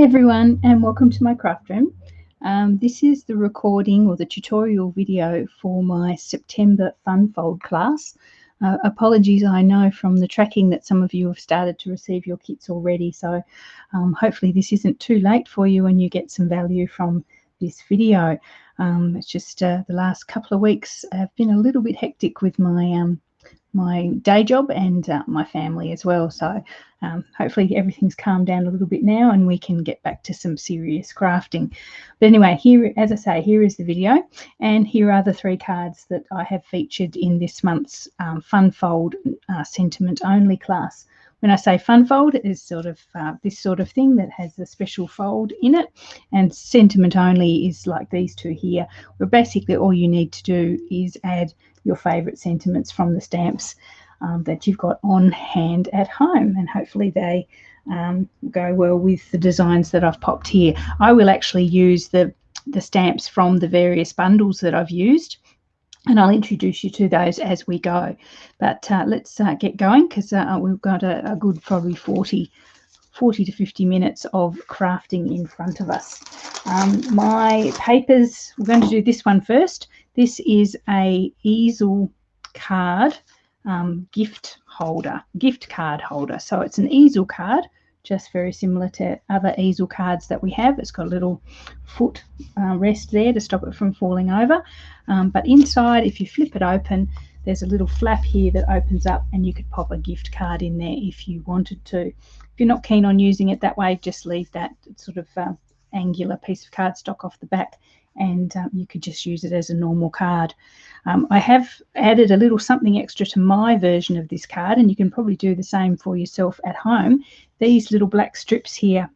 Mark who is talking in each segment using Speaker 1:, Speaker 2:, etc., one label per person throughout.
Speaker 1: everyone, and welcome to my craft room. This is the recording or the tutorial video for my September Fun Fold class. Apologies, I know from the tracking that some of you have started to receive your kits already, so hopefully this isn't too late for you and you get some value from this video. It's just the last couple of weeks have been a little bit hectic with my day job and my family as well, so hopefully everything's calmed down a little bit now and we can get back to some serious crafting. But anyway, here, as I say, here is the video, and here are the 3 cards that I have featured in this month's Fun Fold sentiment only class. When I say fun fold, it is sort of this sort of thing that has a special fold in it, and sentiment only is like these 2 here, where basically all you need to do is add your favourite sentiments from the stamps that you've got on hand at home, and hopefully they go well with the designs that I've popped here. I will actually use the stamps from the various bundles that I've used, and I'll introduce you to those as we go. But let's get going, because we've got a good probably 40 to 50 minutes of crafting in front of us. My papers, we're going to do this one first. This is a Easel Card gift card holder. So it's an Easel card, just very similar to other Easel cards that we have. It's got a little foot rest there to stop it from falling over. But inside, if you flip it open, there's a little flap here that opens up, and you could pop a gift card in there if you wanted to. If you're not keen on using it that way, just leave that sort of angular piece of cardstock off the back, and you could just use it as a normal card. I have added a little something extra to my version of this card, and you can probably do the same for yourself at home. These little black strips here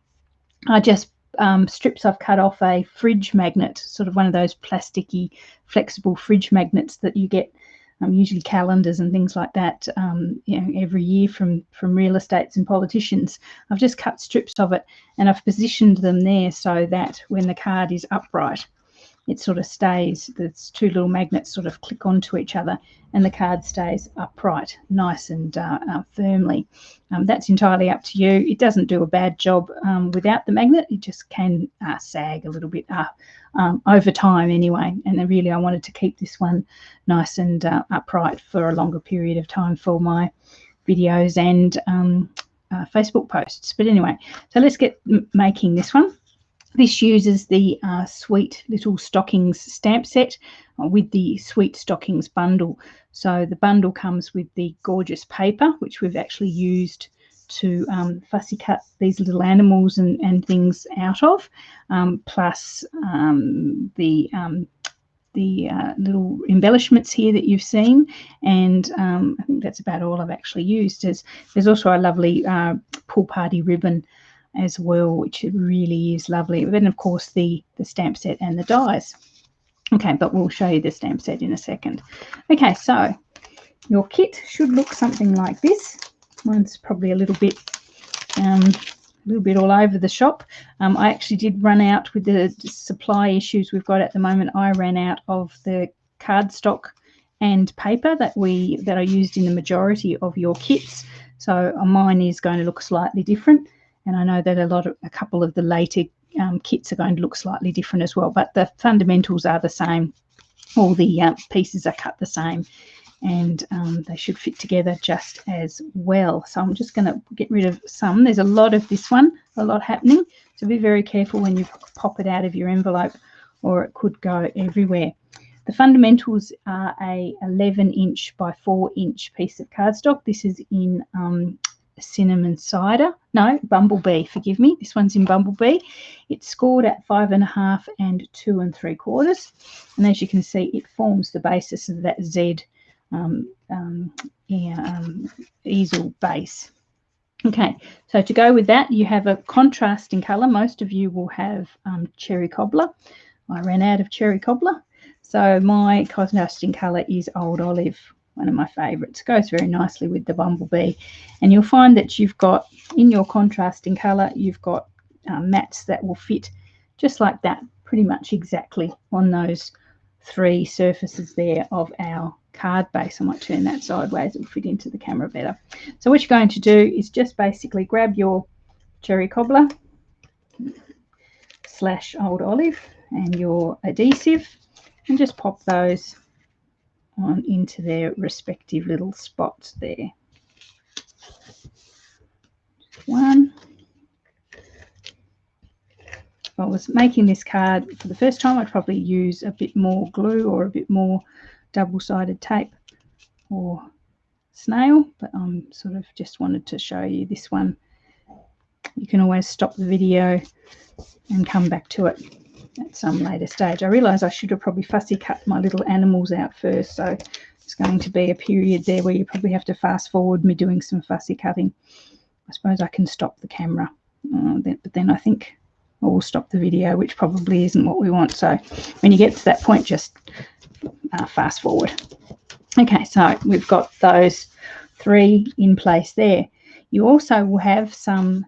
Speaker 1: are just strips I've cut off a fridge magnet, sort of one of those plasticky flexible fridge magnets that you get usually calendars and things like that every year from real estates and politicians. I've just cut strips of it, and I've positioned them there so that when the card is upright, it sort of stays, there's 2 little magnets sort of click onto each other, and the card stays upright nice and firmly. That's entirely up to you. It doesn't do a bad job without the magnet. It just can sag a little bit over time anyway, and really I wanted to keep this one nice and upright for a longer period of time for my videos and Facebook posts. But anyway, so let's get making this one. This uses the Sweet Little Stockings stamp set with the Sweet Stockings bundle. So the bundle comes with the gorgeous paper, which we've actually used to fussy cut these little animals and things out of, plus the little embellishments here that you've seen, and I think that's about all I've actually used. There's also a lovely pool party ribbon as well, which really is lovely. Then of course the stamp set and the dies. Okay, but we'll show you the stamp set in a second. Okay, so your kit should look something like this. Mine's probably a little bit all over the shop. I actually did run out with the supply issues we've got at the moment. I ran out of the cardstock and paper that are used in the majority of your kits, so mine is going to look slightly different. And I know that a couple of the later kits are going to look slightly different as well, but the fundamentals are the same. All the pieces are cut the same, and they should fit together just as well. So I'm just going to get rid of some. There's a lot of this one, a lot happening, so be very careful when you pop it out of your envelope, or it could go everywhere. The fundamentals are a 11-inch by 4-inch piece of cardstock. This is in Bumblebee, forgive me. This one's in Bumblebee. It's scored at 5.5 and 2 3/4, and as you can see, it forms the basis of that Z easel base. Okay, so to go with that, you have a contrasting colour. Most of you will have cherry cobbler. I ran out of cherry cobbler, so my contrasting colour is old olive, one of my favourites. Goes very nicely with the Bumblebee, and you'll find that you've got in your contrasting colour, you've got mats that will fit just like that, pretty much exactly on those 3 surfaces there of our card base. I might turn that sideways, it'll fit into the camera better. So what you're going to do is just basically grab your cherry cobbler / old olive and your adhesive, and just pop those on into their respective little spots there. One. If I was making this card for the first time, I'd probably use a bit more glue or a bit more double-sided tape or snail, but I'm sort of just wanted to show you this one. You can always stop the video and come back to it at some later stage. I realise I should have probably fussy cut my little animals out first, so it's going to be a period there where you probably have to fast forward me doing some fussy cutting. I suppose I can stop the camera, but then I think I will stop the video, which probably isn't what we want. So when you get to that point, just fast forward. Okay, so we've got those 3 in place there. You also will have some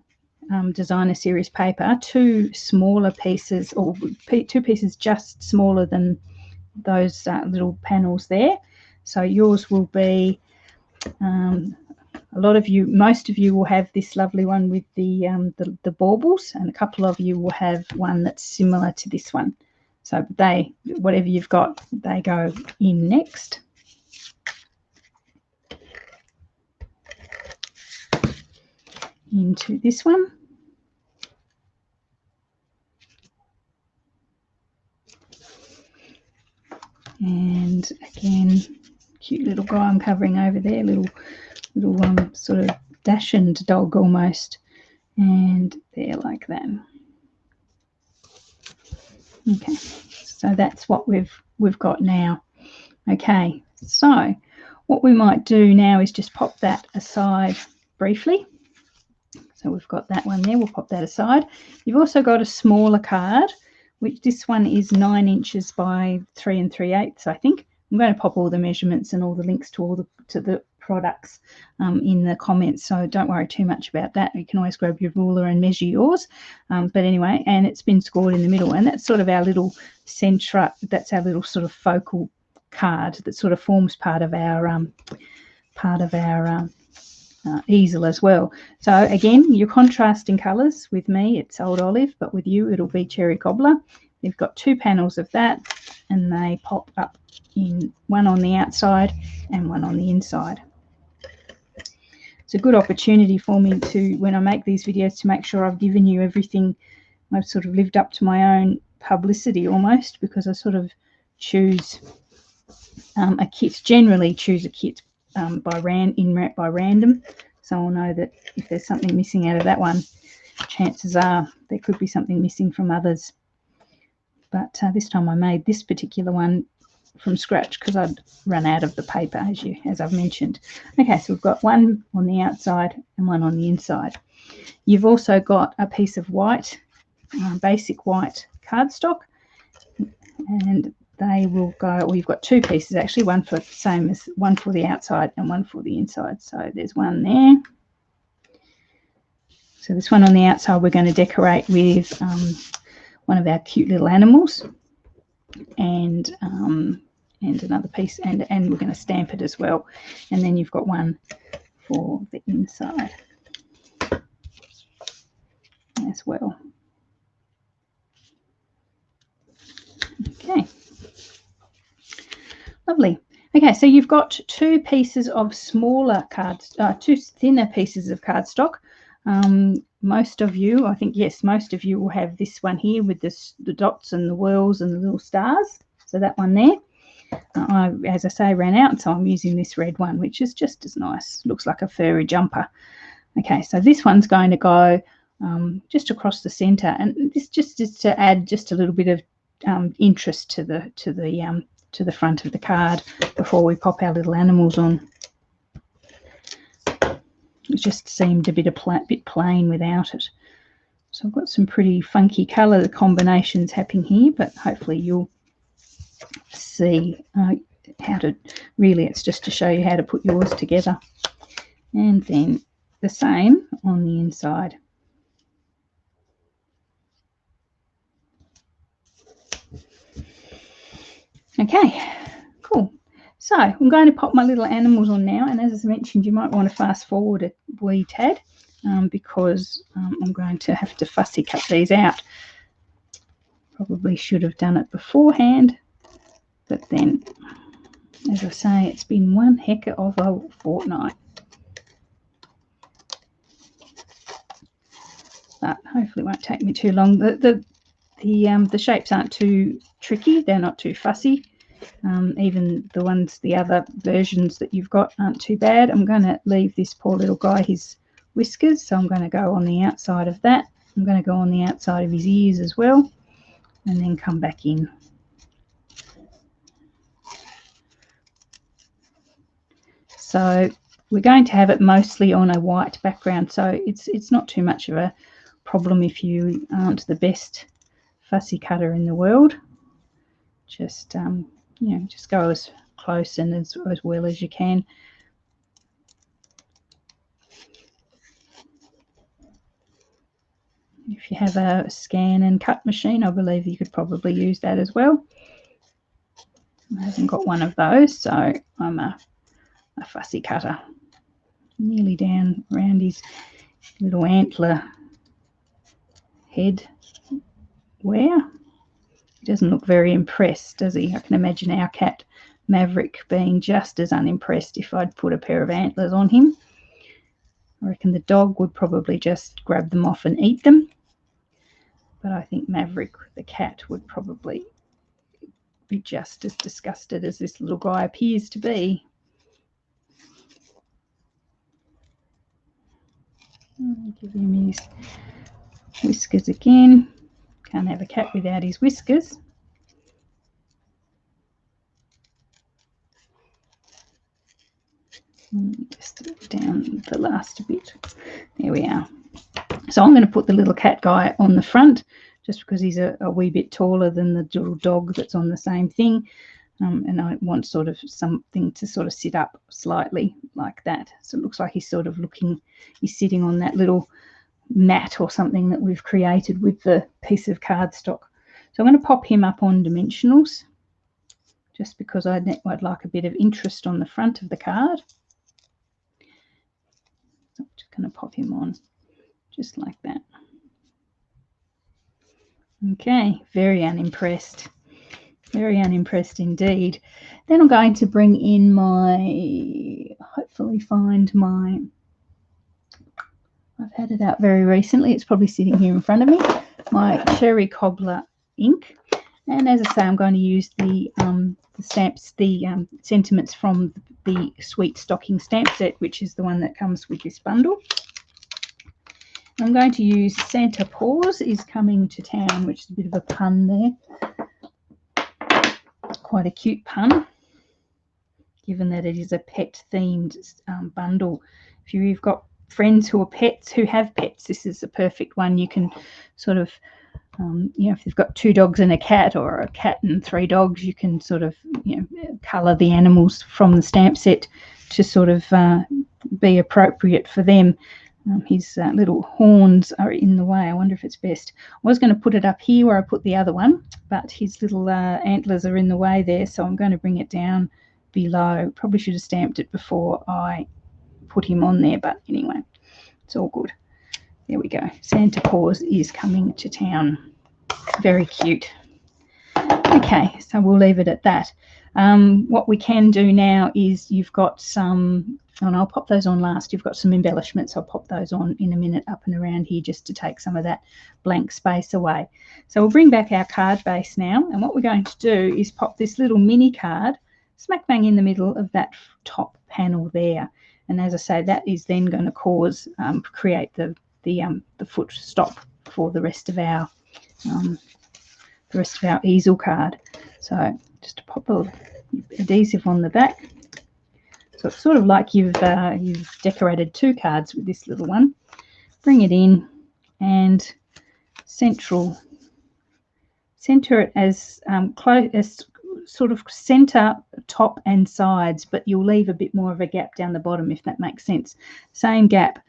Speaker 1: designer series paper, 2 smaller pieces, or 2 pieces just smaller than those little panels there. So yours will be, most of you will have this lovely one with the baubles, and a couple of you will have one that's similar to this one. So whatever you've got, they go in next. Into this one. And again, cute little guy I'm covering over there, little sort of dachshund dog almost, and there like that. Okay, so that's what we've got now. Okay, so what we might do now is just pop that aside briefly. So we've got that one there, we'll pop that aside. You've also got a smaller card, which this one is 9 inches by 3 3/8, I think. I'm going to pop all the measurements and all the links to the products in the comments, so don't worry too much about that. You can always grab your ruler and measure yours. But anyway, and it's been scored in the middle, and that's sort of our little centre, that's our little sort of focal card that sort of forms part of our easel as well. So again, your contrasting colours, with me it's old olive, but with you it'll be cherry cobbler. You've got 2 panels of that, and they pop up in one on the outside and one on the inside. It's a good opportunity for me to, when I make these videos, to make sure I've given you everything. I've sort of lived up to my own publicity almost, because I sort of choose a kit, generally choose a kit by random, so I'll know that if there's something missing out of that one, chances are there could be something missing from others. But this time I made this particular one from scratch because I'd run out of the paper, as I've mentioned. Okay, so we've got one on the outside and one on the inside. You've also got a piece of white, basic white cardstock, and they will go, well, you've got 2 pieces actually, one for the outside and one for the inside. So there's one there. So this one on the outside we're going to decorate with one of our cute little animals, and another piece, and we're going to stamp it as well. And then you've got one for the inside as well. Okay. Lovely. Okay, so you've got 2 pieces of smaller cards, 2 thinner pieces of cardstock. Most of you, I think, yes, most of you will have this one here with the dots and the whirls and the little stars. So that one there. I, as I say, ran out, so I'm using this red one, which is just as nice. Looks like a furry jumper. Okay, so this one's going to go just across the centre, and this just is to add just a little bit of interest to the front of the card before we pop our little animals on. It just seemed a bit plain without it. So I've got some pretty funky colour combinations happening here, but hopefully you'll see how to, really it's just to show you how to put yours together. And then the same on the inside. Okay, cool. So I'm going to pop my little animals on now, and as I mentioned, you might want to fast forward a wee tad because I'm going to have to fussy cut these out. Probably should have done it beforehand, but then, as I say, it's been one heck of a fortnight. But hopefully it won't take me too long. The shapes aren't too tricky. They're not too fussy. Even the other versions that you've got aren't too bad. I'm going to leave this poor little guy his whiskers, so I'm going to go on the outside of that. I'm going to go on the outside of his ears as well, and then come back in. So we're going to have it mostly on a white background, so it's not too much of a problem if you aren't the best fussy cutter in the world. Just just go as close and as well as you can. If you have a scan and cut machine, I believe you could probably use that as well. I haven't got one of those, so I'm a fussy cutter. Nearly down around his little antler head wear. He doesn't look very impressed, does he? I can imagine our cat Maverick being just as unimpressed if I'd put a pair of antlers on him. I reckon the dog would probably just grab them off and eat them. But I think Maverick, the cat, would probably be just as disgusted as this little guy appears to be. Give him his whiskers again. Can't have a cat without his whiskers. Just down the last bit. There we are. So I'm going to put the little cat guy on the front just because he's a wee bit taller than the little dog that's on the same thing. And I want sort of something to sort of sit up slightly like that. So it looks like he's sort of he's sitting on that little mat or something that we've created with the piece of cardstock. So I'm going to pop him up on dimensionals just because I'd like a bit of interest on the front of the card. So I'm just going to pop him on just like that. Okay, very unimpressed. Very unimpressed indeed. Then I'm going to bring in hopefully find my, I've had it out very recently. It's probably sitting here in front of me, my Cherry Cobbler ink. And as I say, I'm going to use the stamps, the sentiments from the Sweet Stocking stamp set, which is the one that comes with this bundle. I'm going to use Santa Paws is Coming to Town, which is a bit of a pun there. Quite a cute pun, given that it is a pet-themed bundle. If you've got friends who have pets, this is a perfect one. You can sort of, if you've got 2 dogs and a cat, or a cat and 3 dogs, you can sort of, colour the animals from the stamp set to sort of be appropriate for them. His little horns are in the way. I wonder if it's best. I was going to put it up here where I put the other one, but his little antlers are in the way there, so I'm going to bring it down below. Probably should have stamped it before I put him on there, but anyway, it's all good. There we go. Santa Paws is Coming to Town. Very cute. Okay, so we'll leave it at that. What we can do now is you've got some, and I'll pop those on last, you've got some embellishments. I'll pop those on in a minute up and around here just to take some of that blank space away. So we'll bring back our card base now, and what we're going to do is pop this little mini card smack bang in the middle of that top panel there. And as I say, that is then going to create the foot stop for the rest of our easel card. So just to pop a adhesive on the back. So it's sort of like you've decorated 2 cards with this little one. Bring it in and center it as close as sort of center top and sides, but you'll leave a bit more of a gap down the bottom, if that makes sense. Same gap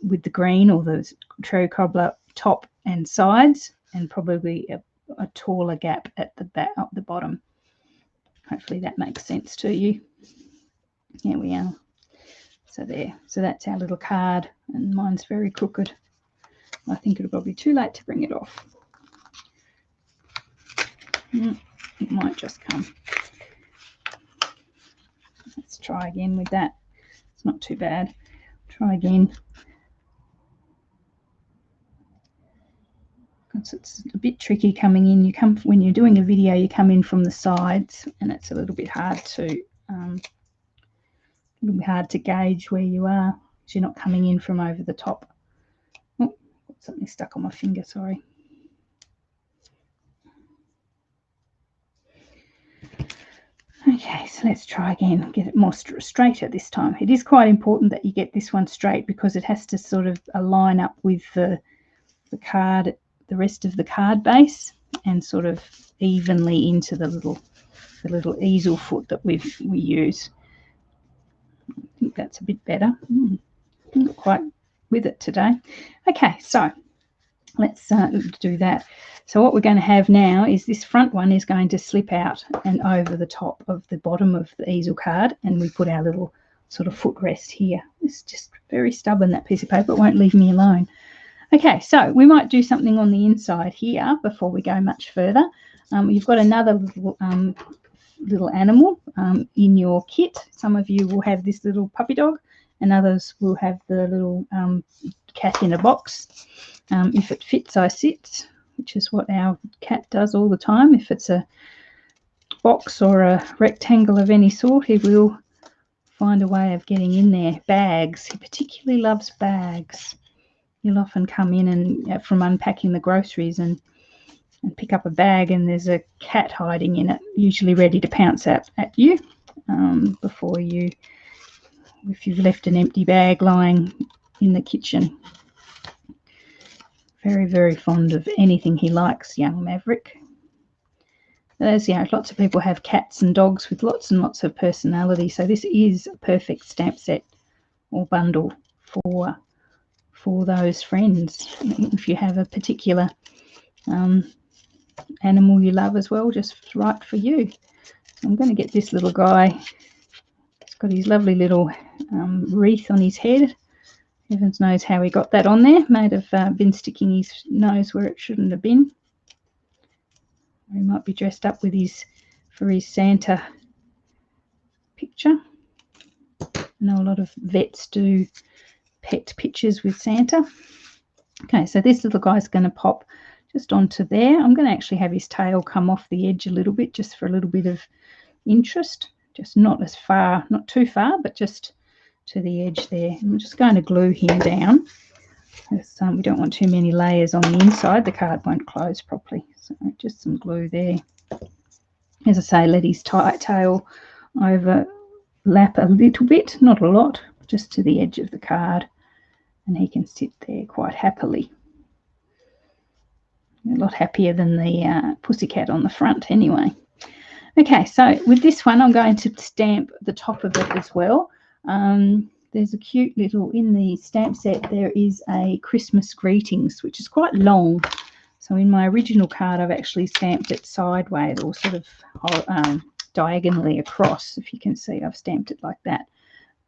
Speaker 1: with the green or the Cherry Cobbler top and sides, and probably a taller gap at the back, up the bottom. Hopefully that makes sense to you. Here we are. So there. So that's our little card, and mine's very crooked. I think it'll probably be too late to bring it off. It might just come. Let's try again with that. It's not too bad. Try again. It's a bit tricky coming in. When you're doing a video, you come in from the sides, and it's a little bit hard to gauge where you are, because you're not coming in from over the top. Oh, got something stuck on my finger, sorry. Okay, so let's try again, get it more straighter this time. It is quite important that you get this one straight, because it has to sort of align up with the card, the rest of the card base, and sort of evenly into the little easel foot that we use. I think that's a bit better. Not quite with it today. Okay, so let's do that. So what we're going to have now is this front one is going to slip out and over the top of the bottom of the easel card, and we put our little sort of footrest here. It's just very stubborn, that piece of paper. It won't leave me alone. Okay, so we might do something on the inside here before we go much further. You've got another little animal in your kit. Some of you will have this little puppy dog, and others will have the little cat in a box. If it fits, I sit, which is what our cat does all the time. If it's a box or a rectangle of any sort, he will find a way of getting in there. Bags, he particularly loves bags. You'll often come in and from unpacking the groceries and pick up a bag, and there's a cat hiding in it, usually ready to pounce at you before you, if you've left an empty bag lying in the kitchen. Very, very fond of anything he likes, young Maverick. There's, lots of people have cats and dogs with lots and lots of personality, so this is a perfect stamp set or bundle for those friends. If you have a particular animal you love as well, just right for you. So I'm going to get this little guy. He's got his lovely little wreath on his head. Heavens knows how he got that on there. Might have been sticking his nose where it shouldn't have been. He might be dressed up with for his Santa picture. I know a lot of vets do pet pictures with Santa. Okay, so this little guy's going to pop just onto there. I'm going to actually have his tail come off the edge a little bit, just for a little bit of interest. Just not as far, not too far, but just to the edge there. I'm just going to glue him down, because we don't want too many layers on the inside. The card won't close properly. So just some glue there. As I say, let his tail overlap a little bit, not a lot, just to the edge of the card, and he can sit there quite happily. A lot happier than the pussycat on the front anyway. Okay, so with this one, I'm going to stamp the top of it as well. There's a cute little, in the stamp set, there is a Christmas greetings, which is quite long. So in my original card, I've actually stamped it sideways, or sort of diagonally across. If you can see, I've stamped it like that.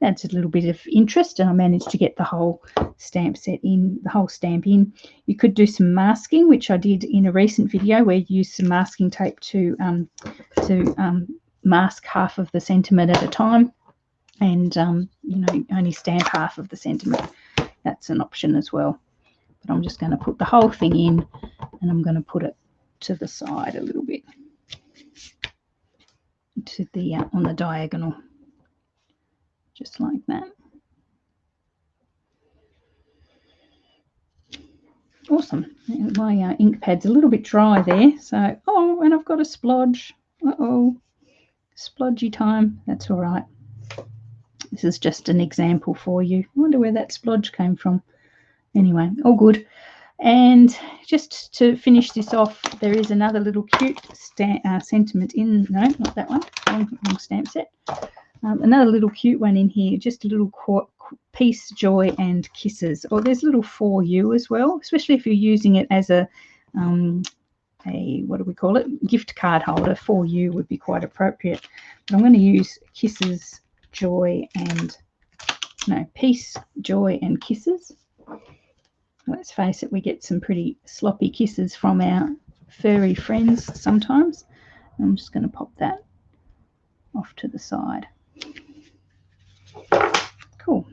Speaker 1: That's a little bit of interest, and I managed to get the whole stamp set in, the whole stamp in. You could do some masking, which I did in a recent video, where you use some masking tape to mask half of the sentiment at a time, and only stamp half of the sentiment. That's an option as well. But I'm just going to put the whole thing in, and I'm going to put it to the side a little bit, to the on the diagonal. Just like that. Awesome. My ink pad's a little bit dry there. So, oh, and I've got a splodge. Uh-oh. Splodgy time. That's all right. This is just an example for you. I wonder where that splodge came from. Anyway, all good. And just to finish this off, there is another little cute sentiment in. No, not that one. Wrong stamp set. Another little cute one in here, just a little peace, joy, and kisses. Or there's a little for you as well, especially if you're using it as a what do we call it? Gift card holder. For you would be quite appropriate. But I'm going to use kisses, joy, and no, peace, joy and kisses. Let's face it, we get some pretty sloppy kisses from our furry friends sometimes. I'm just going to pop that off to the side. Cool.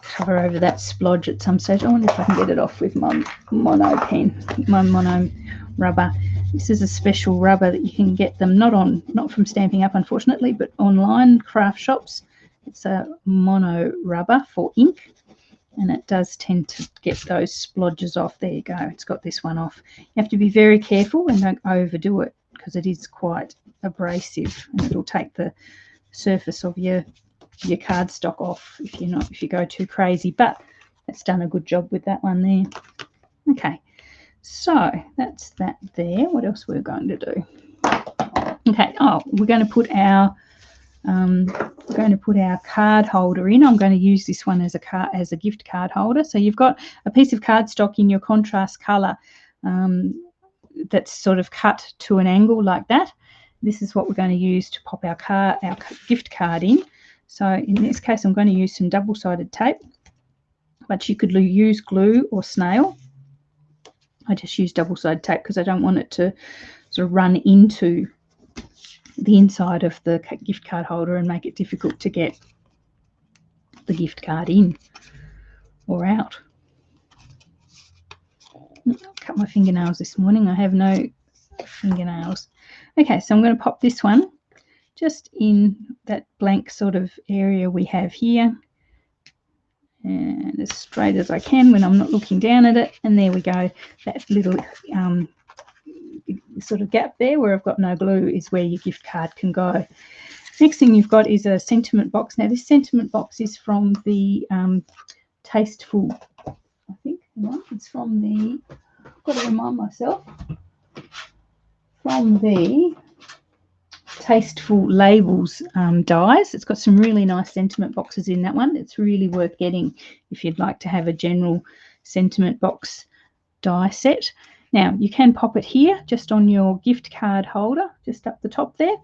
Speaker 1: Cover over that splodge at some stage. I wonder if I can get it off with my mono pen, my mono rubber. This is a special rubber that you can get them not from Stampin' Up, unfortunately, but online craft shops. It's a mono rubber for ink, and it does tend to get those splodges off. There you go. It's got this one off. You have to be very careful and don't overdo it, because it is quite abrasive, and it'll take the surface of your cardstock off if you go too crazy. But it's done a good job with that one there. Okay, so that's that there. What else we're going to do? Okay, we're going to put our card holder in. I'm going to use this one as a gift card holder. So you've got a piece of cardstock in your contrast color that's sort of cut to an angle like that. This is what we're going to use to pop our gift card in. So in this case, I'm going to use some double-sided tape, but you could use glue or snail. I just use double-sided tape because I don't want it to sort of run into the inside of the gift card holder and make it difficult to get the gift card in or out. I cut my fingernails this morning. I have no fingernails. Okay, so I'm going to pop this one just in that blank sort of area we have here, and as straight as I can when I'm not looking down at it. And there we go. That little sort of gap there where I've got no glue is where your gift card can go. Next thing you've got is a sentiment box. Now this sentiment box is from the Tasteful, I think. It's from the, I've got to remind myself, from the Tasteful Labels dies. It's got some really nice sentiment boxes in that one. It's really worth getting if you'd like to have a general sentiment box die set. Now you can pop it here just on your gift card holder, just up the top there,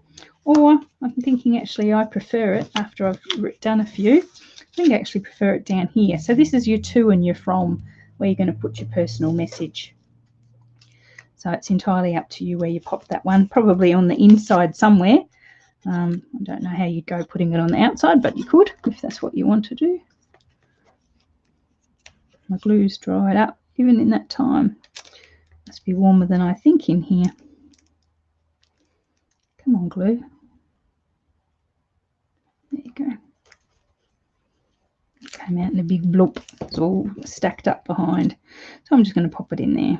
Speaker 1: or I'm thinking actually I prefer it after I've done a few. I think I actually prefer it down here. So this is your to and your from, where you're going to put your personal message. So it's entirely up to you where you pop that one, probably on the inside somewhere. I don't know how you'd go putting it on the outside, but you could if that's what you want to do. My glue's dried up even in that time. Must be warmer than I think in here. Come on, glue. There you go. It came out in a big bloop. It's all stacked up behind. So I'm just going to pop it in there.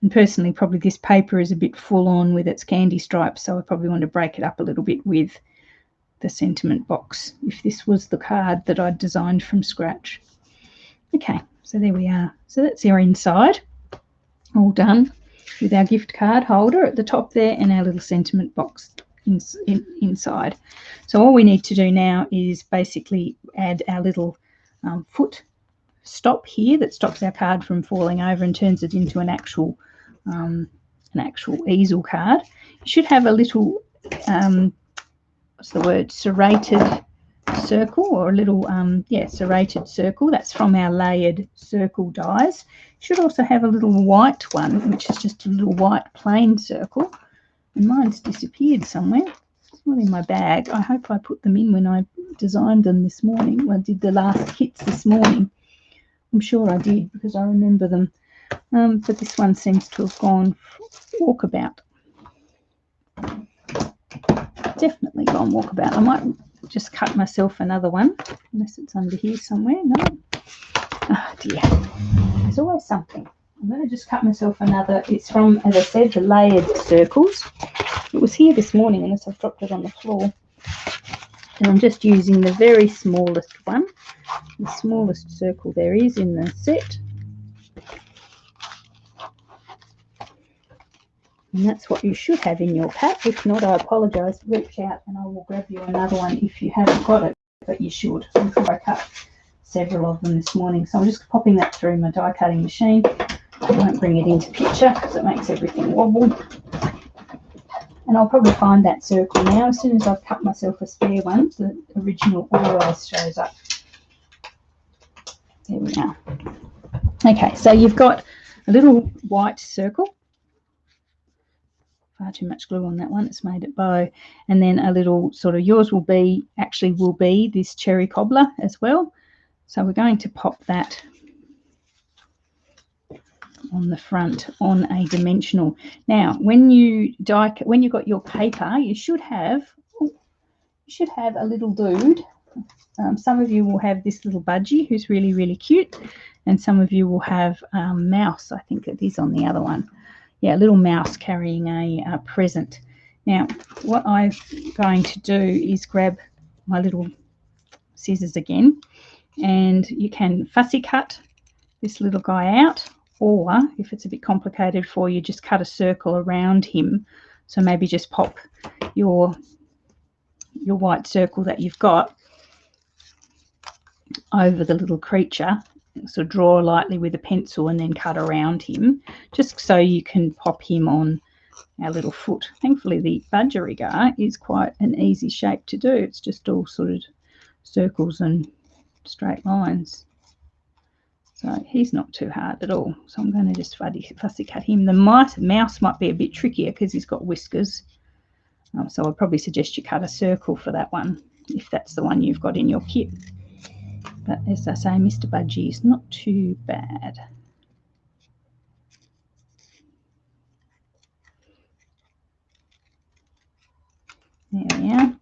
Speaker 1: And personally, probably this paper is a bit full on with its candy stripes, so I probably want to break it up a little bit with the sentiment box if this was the card that I'd designed from scratch. Okay, so there we are. So that's our inside, all done with our gift card holder at the top there and our little sentiment box inside. So all we need to do now is basically add our little foot stop here that stops our card from falling over and turns it into an actual easel card. You should have a little what's the word, serrated circle, or a little serrated circle. That's from our layered circle dies. You should also have a little white one, which is just a little white plain circle, and mine's disappeared somewhere. It's not in my bag. I hope I put them in when I designed them this morning. I did the last kits this morning. I'm sure I did because I remember them. But this one seems to have gone walkabout. Definitely gone walkabout. I might just cut myself another one, unless it's under here somewhere. No. Oh dear. There's always something. I'm going to just cut myself another. It's from, as I said, the layered circles. It was here this morning unless I've dropped it on the floor. And I'm just using the very smallest one, the smallest circle there is in the set. And that's what you should have in your pack. If not, I apologise. Reach out and I will grab you another one if you haven't got it, but you should. I cut several of them this morning. So I'm just popping that through my die cutting machine. I won't bring it into picture because it makes everything wobble. And I'll probably find that circle now. As soon as I've cut myself a spare one, the original always shows up. There we are. Okay, so you've got a little white circle. Far too much glue on that one, it's made it bow. And then a little sort of, yours will be this cherry cobbler as well. So we're going to pop that on the front on a dimensional. Now, when you've got your paper, you should have a little dude. Some of you will have this little budgie who's really, really cute, and some of you will have mouse. I think it is on the other one. Yeah, a little mouse carrying a present. Now, what I'm going to do is grab my little scissors again, and you can fussy cut this little guy out, or if it's a bit complicated for you, just cut a circle around him. So maybe just pop your white circle that you've got over the little creature, so draw lightly with a pencil and then cut around him, just so you can pop him on our little foot. Thankfully the budgerigar is quite an easy shape to do. It's just all sort of circles and straight lines, so he's not too hard at all. So I'm going to just fussy cut him. The mouse might be a bit trickier because he's got whiskers, so I'd probably suggest you cut a circle for that one if that's the one you've got in your kit. But as I say, Mr. Budgie is not too bad. There we are.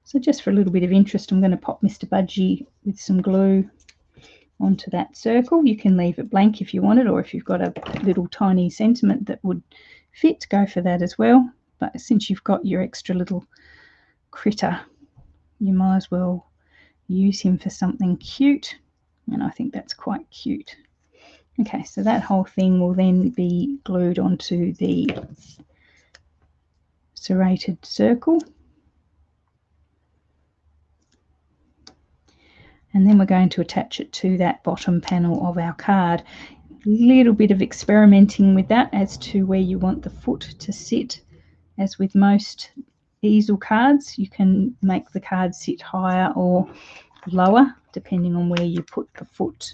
Speaker 1: So just for a little bit of interest, I'm going to pop Mr. Budgie with some glue onto that circle. You can leave it blank if you want it, or if you've got a little tiny sentiment that would fit, go for that as well. But since you've got your extra little critter, you might as well use him for something cute, and I think that's quite cute. Okay, so that whole thing will then be glued onto the serrated circle, and then we're going to attach it to that bottom panel of our card. A little bit of experimenting with that as to where you want the foot to sit. As with most easel cards, you can make the card sit higher or lower depending on where you put the foot.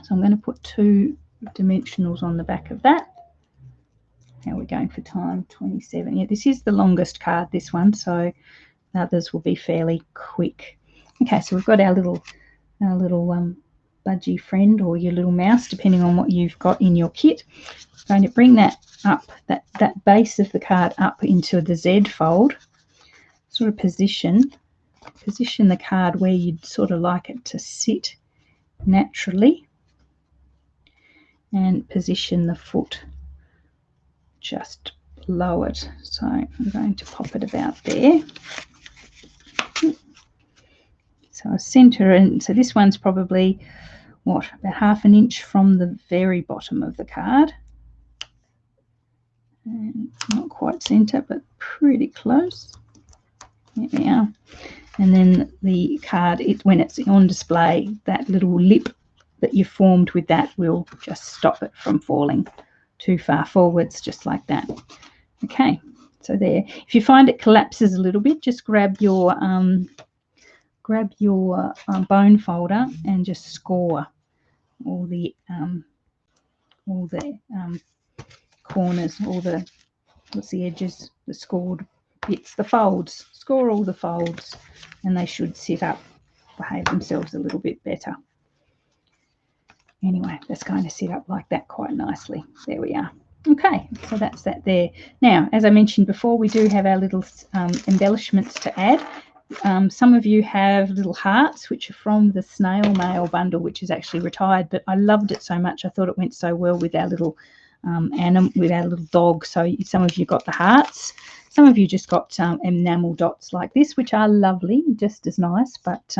Speaker 1: So I'm going to put 2 dimensionals on the back of that. How are we going for time? 27. Yeah, this is the longest card, this one, so the others will be fairly quick. Okay, so we've got our little budgie friend, or your little mouse, depending on what you've got in your kit. I'm going to bring that up, that base of the card up into the Z fold, sort of position the card where you'd sort of like it to sit naturally, and position the foot just below it. So I'm going to pop it about there. So I centre, and so this one's probably about 1/2 inch from the very bottom of the card, and not quite centre but pretty close. There we are. And then the card, when it's on display, that little lip that you formed with that will just stop it from falling too far forwards, just like that. Okay, so there. If you find it collapses a little bit, just grab your bone folder and just score all the corners, what's the edges, the scored bits, the folds. Score all the folds, and they should sit up, behave themselves a little bit better. Anyway, that's going to sit up like that quite nicely. There we are. Okay, so that's that there. Now, as I mentioned before, we do have our little embellishments to add. Some of you have little hearts, which are from the snail mail bundle, which is actually retired, but I loved it so much. I thought it went so well with our little animal, with our little dog. So some of you got the hearts. Some of you just got enamel dots like this, which are lovely, just as nice. But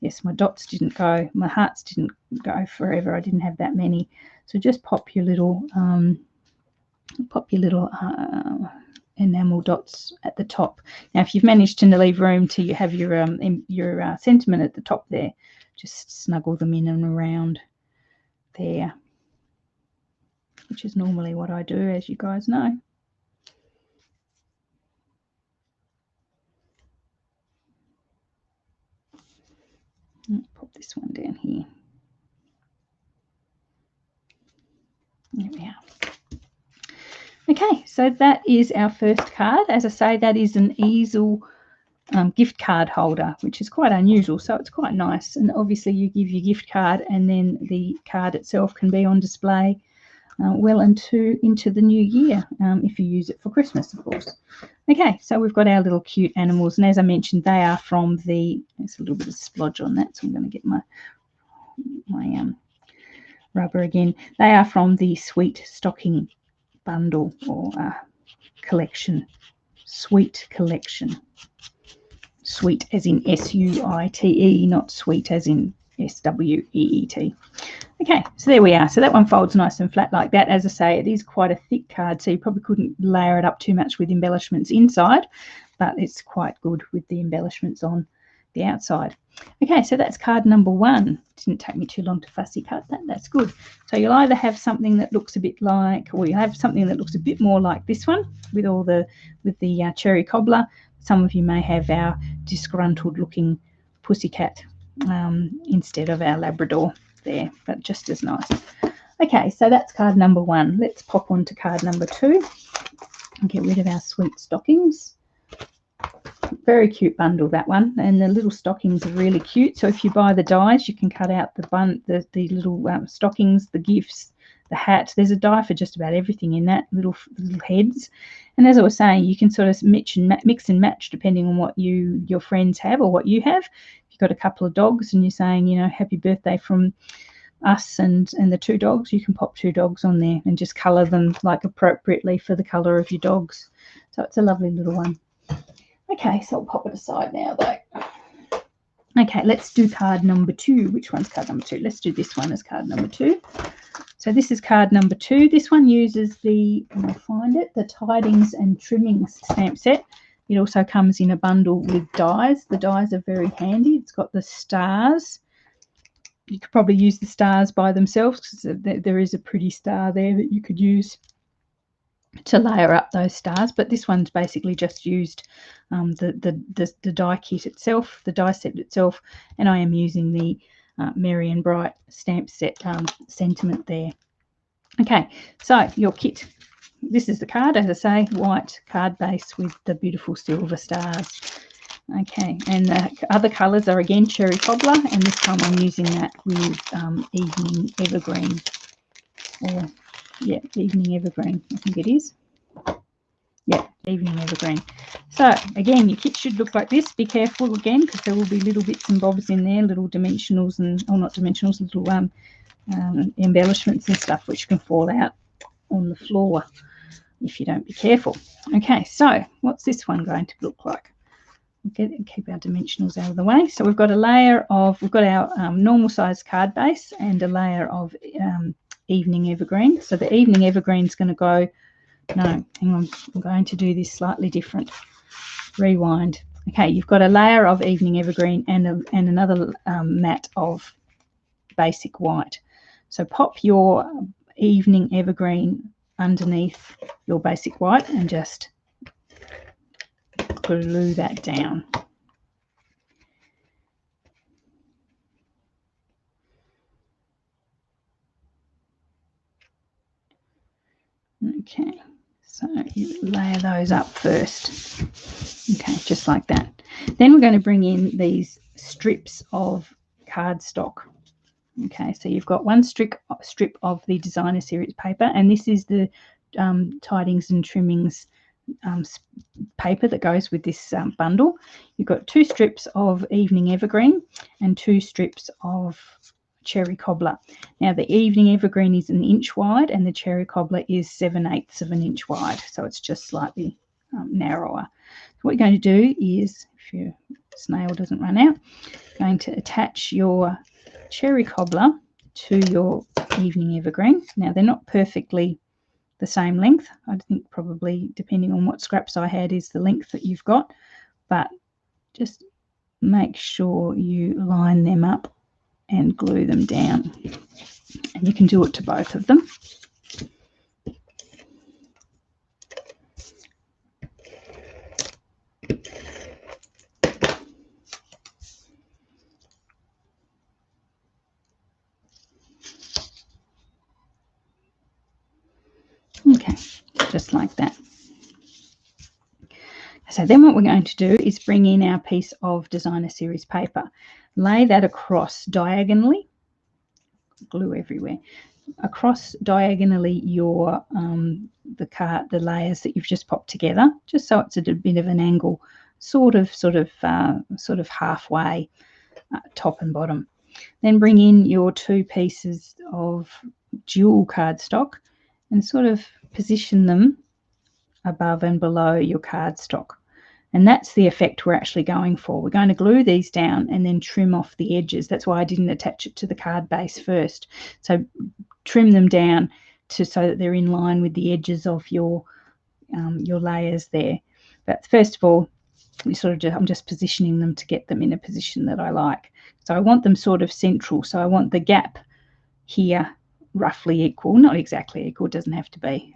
Speaker 1: yes, my dots didn't go, my hearts didn't go forever. I didn't have that many. So just pop your little enamel dots at the top. Now, if you've managed to leave room to have your sentiment at the top there, just snuggle them in and around there, which is normally what I do, as you guys know. this one down here. There we are. Okay, so that is our first card. As I say, that is an Easel gift card holder, which is quite unusual, so it's quite nice. And obviously you give your gift card and then the card itself can be on display well into the new year if you use it for Christmas, of course. Okay, so we've got our little cute animals, and as I mentioned, they are from the, there's a little bit of splodge on that, so I'm going to get my rubber again. They are from the Sweet Stocking bundle or collection. Sweet collection. Sweet as in S-U-I-T-E, not sweet as in S-W-E-E-T. Okay, so there we are. So that one folds nice and flat like that. As I say, it is quite a thick card, so you probably couldn't layer it up too much with embellishments inside, but it's quite good with the embellishments on the outside. Okay, so that's card number one. Didn't take me too long to fussy cut that. That's good. So you'll either have something that looks a bit like, or you have something that looks a bit more like this one with all the cherry cobbler. Some of you may have our disgruntled looking pussycat instead of our Labrador there, but just as nice. Okay, so that's card number one. Let's pop on to card number two and get rid of our sweet stockings. Very cute bundle, that one, and the little stockings are really cute. So if you buy the dies, you can cut out the little stockings, the gifts, the hat. There's a die for just about everything in that, little heads. And as I was saying, you can sort of mix and match depending on what your friends have or what you have. If you've got a couple of dogs and you're saying, you know, happy birthday from us and the two dogs, you can pop two dogs on there and just colour them like appropriately for the colour of your dogs. So it's a lovely little one. Okay, so I'll pop it aside now though. Okay, let's do card number two. Which one's card number two? Let's do this one as card number two. So this is card number two. This one uses the, I'll find it, the Tidings and Trimmings stamp set. It also comes in a bundle with dies. The dies are very handy. It's got the stars. You could probably use the stars by themselves because there is a pretty star there that you could use to layer up those stars, but this one's basically just used the die kit itself, the die set itself, and I am using the Merry and Bright stamp set sentiment there. Okay, so your kit. This is the card, as I say, white card base with the beautiful silver stars. Okay, and the other colours are again cherry cobbler, and this time I'm using that with evening evergreen, or yeah, evening evergreen, I think it is. Yeah, evening evergreen. So again, your kit should look like this. Be careful again because there will be little bits and bobs in there, little dimensionals and, or not dimensionals, little embellishments and stuff which can fall out on the floor if you don't be careful. Okay, so what's this one going to look like? Keep our dimensionals out of the way. So we've got a layer of, we've got our normal size card base and a layer of evening evergreen. So the evening evergreen is going to go, no, hang on, I'm going to do this slightly different. Rewind. Okay, you've got a layer of evening evergreen and another mat of basic white. So pop your evening evergreen underneath your basic white and just glue that down. Okay, so you layer those up first. Okay, just like that. Then we're going to bring in these strips of cardstock. Okay, so you've got one strip of the designer series paper, and this is the Tidings and Trimmings paper that goes with this bundle. You've got two strips of evening evergreen and two strips of cherry cobbler. Now the evening evergreen is 1 inch wide and the cherry cobbler is 7/8 of an inch wide, so it's just slightly narrower. So what you're going to do is, if your snail doesn't run out, you're going to attach your cherry cobbler to your evening evergreen. Now they're not perfectly the same length. I think probably depending on what scraps I had is the length that you've got, but just make sure you line them up and glue them down, and you can do it to both of them. just like that. So then what we're going to do is bring in our piece of designer series paper, lay that across diagonally, glue everywhere, across diagonally your the layers that you've just popped together, just so it's at a bit of an angle, sort of halfway, top and bottom. Then bring in your two pieces of jewel cardstock and sort of position them above and below your cardstock. And that's the effect we're actually going for. We're going to glue these down and then trim off the edges. That's why I didn't attach it to the card base first. So trim them down so that they're in line with the edges of your layers there. But first of all, I'm just positioning them to get them in a position that I like. So I want them sort of central. So I want the gap here roughly equal, not exactly equal, doesn't have to be,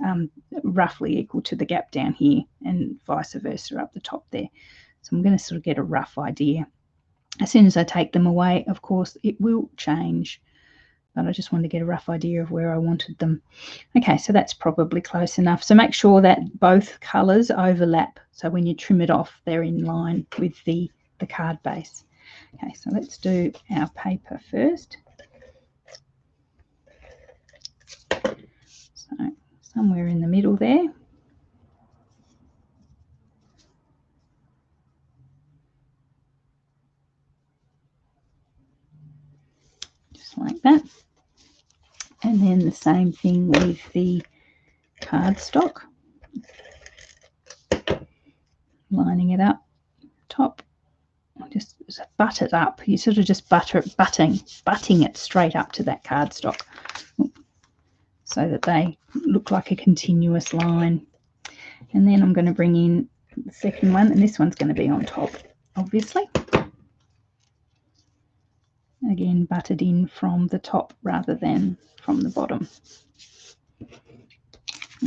Speaker 1: roughly equal to the gap down here, and vice versa up the top there. So I'm going to sort of get a rough idea. As soon as I take them away, of course, it will change, but I just wanted to get a rough idea of where I wanted them. Okay, so that's probably close enough. So make sure that both colours overlap, so when you trim it off, they're in line with the card base. Okay, so let's do our paper first. So somewhere in the middle there. Just like that. And then the same thing with the cardstock. Lining it up, top. Just butt it up. You sort of just butting it straight up to that cardstock, so that they look like a continuous line. And then I'm going to bring in the second one, and this one's going to be on top, obviously. Again, butted in from the top rather than from the bottom.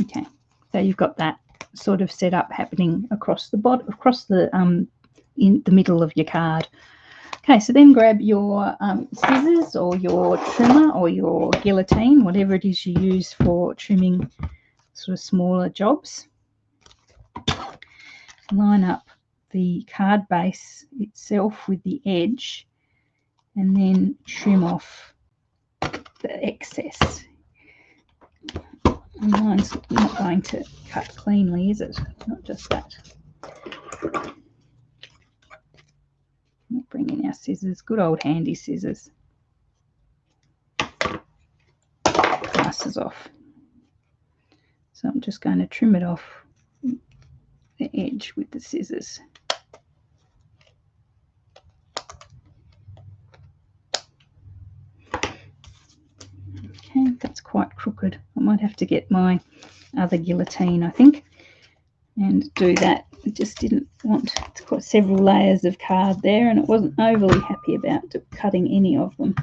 Speaker 1: Okay, so you've got that sort of setup happening across the bottom, in the middle of your card. Okay, so then grab your scissors or your trimmer or your guillotine, whatever it is you use for trimming sort of smaller jobs. Line up the card base itself with the edge and then trim off the excess. And mine's not going to cut cleanly, is it? Not just that. We'll bring in our scissors, good old handy scissors. Passes off. So I'm just going to trim it off the edge with the scissors. Okay, that's quite crooked. I might have to get my other guillotine, I think, and do that. I just didn't want, it's got several layers of card there, and it wasn't overly happy about cutting any of them.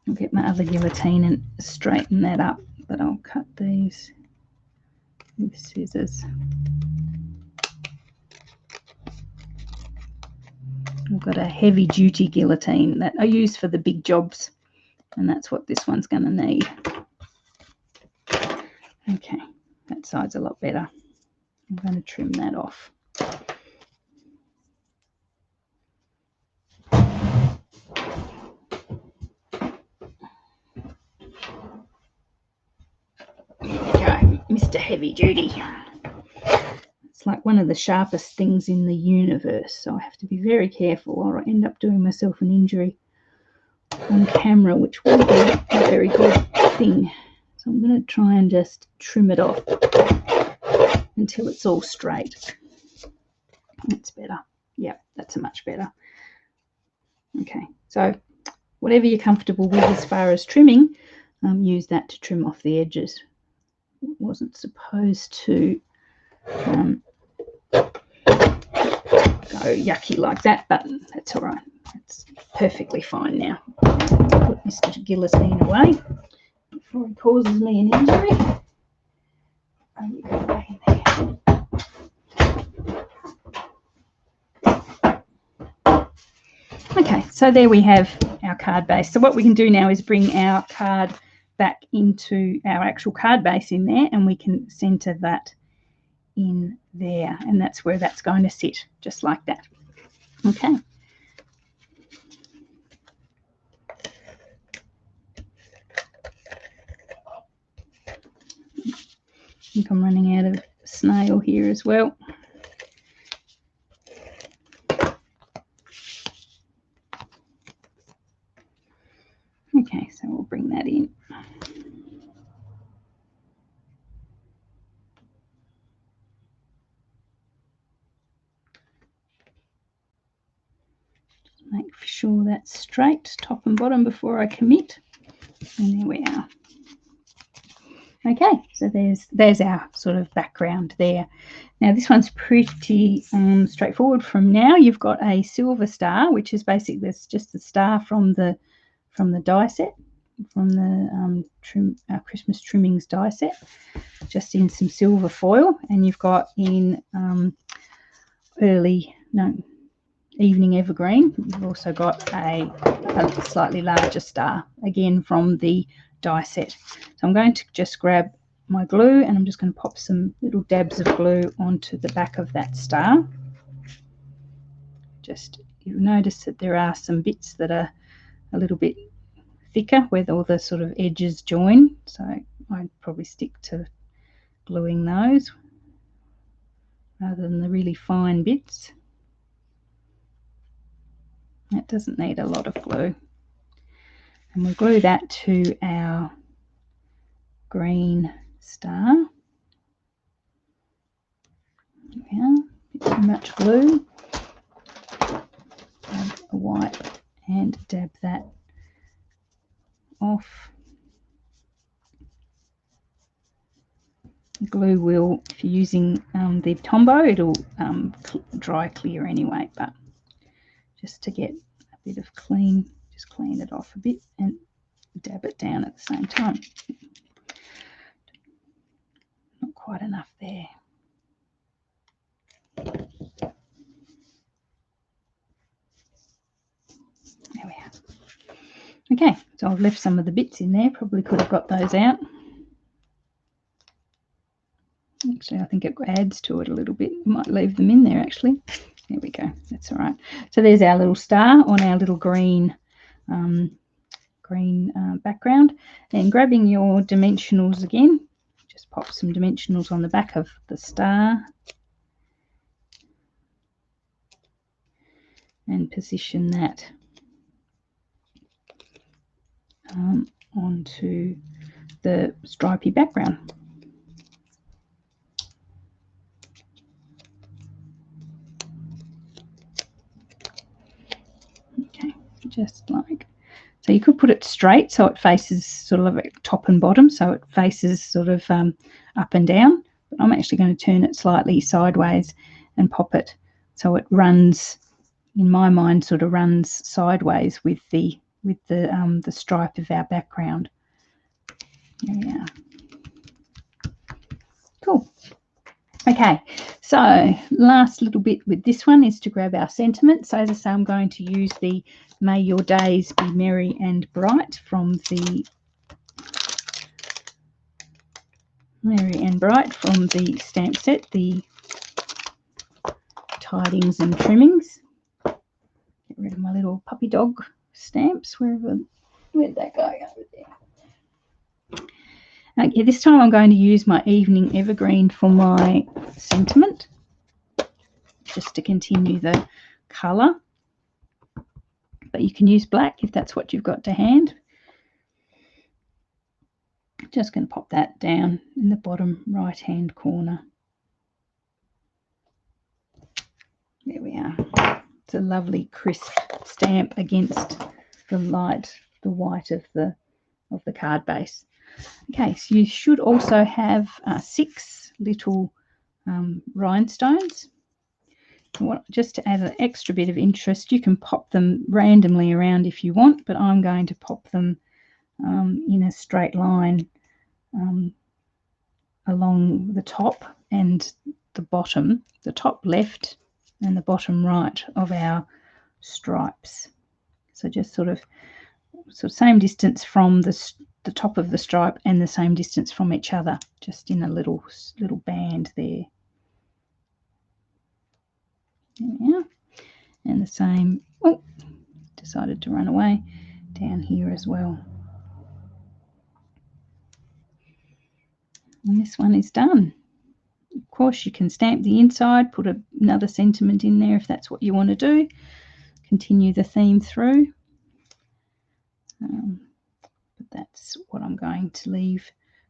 Speaker 1: I'll get my other guillotine and straighten that up, but I'll cut these with scissors. I've got a heavy duty guillotine that I use for the big jobs, and that's what this one's going to need. Okay, that side's a lot better. I'm going to trim that off. There you go, Mr. Heavy Duty. It's like one of the sharpest things in the universe, so I have to be very careful or I end up doing myself an injury on camera, which would be a very good thing. So I'm going to try and just trim it off until it's all straight. That's better. Yeah, that's much better. Okay, so whatever you're comfortable with as far as trimming, use that to trim off the edges. It wasn't supposed to go yucky like that, but that's all right. It's perfectly fine now. Put Mr. Guillotine away before he causes me an injury. Oh, you go back in there. Okay, so there we have our card base. So what we can do now is bring our card back into our actual card base in there, and we can center that in there, and that's where that's going to sit, just like that. Okay. I think I'm running out of snail here as well. Okay, so we'll bring that in. Just make sure that's straight, top and bottom, before I commit. And there we are. Okay, so there's our sort of background there. Now this one's pretty straightforward. From now, you've got a silver star, which is basically that's just the star from the die set, from the Christmas trimmings die set, just in some silver foil. And you've got in evening evergreen, you've also got a slightly larger star, again from the die set. So I'm going to just grab my glue, and I'm just going to pop some little dabs of glue onto the back of that star. Just, you'll notice that there are some bits that are a little bit thicker where all the sort of edges join, so I'd probably stick to gluing those rather than the really fine bits. That doesn't need a lot of glue. And we'll glue that to our green star. Yeah, a bit too much glue. Add a white and dab that off. Glue will, if you're using the Tombow, it'll dry clear anyway, but just to get a bit of clean, just clean it off a bit and dab it down at the same time. Not quite enough there. There we are. Okay, so I've left some of the bits in there, probably could have got those out. Actually, I think it adds to it a little bit. I might leave them in there actually. There we go, that's all right. So there's our little star on our little green background. And grabbing your dimensionals again, just pop some dimensionals on the back of the star and position that onto the stripy background. Okay, just like so. You could put it straight so it faces sort of like top and bottom, so it faces sort of up and down. But I'm actually going to turn it slightly sideways and pop it so it runs, in my mind, sort of runs sideways with the stripe of our background. There we are. Cool. Okay, so last little bit with this one is to grab our sentiment. So as I say, I'm going to use the May Your Days Be Merry and Bright from the stamp set, the Tidings and Trimmings. Get rid of my little puppy dog stamps. Where'd that go? Over there. Okay, this time I'm going to use my Evening Evergreen for my sentiment, just to continue the colour. But you can use black if that's what you've got to hand. Just going to pop that down in the bottom right hand corner. There we are. It's a lovely crisp stamp against the white of the card base. Okay, so you should also have 6 little rhinestones. Just to add an extra bit of interest, you can pop them randomly around if you want, but I'm going to pop them in a straight line along the top and the bottom, the top left and the bottom right of our stripes. So just sort of same distance from the top of the stripe and the same distance from each other, just in a little band there. Yeah, and the same. Oh, decided to run away down here as well. And this one is done. Of course, you can stamp the inside, put another sentiment in there if that's what you want to do. Continue the theme through. But that's what I'm going to leave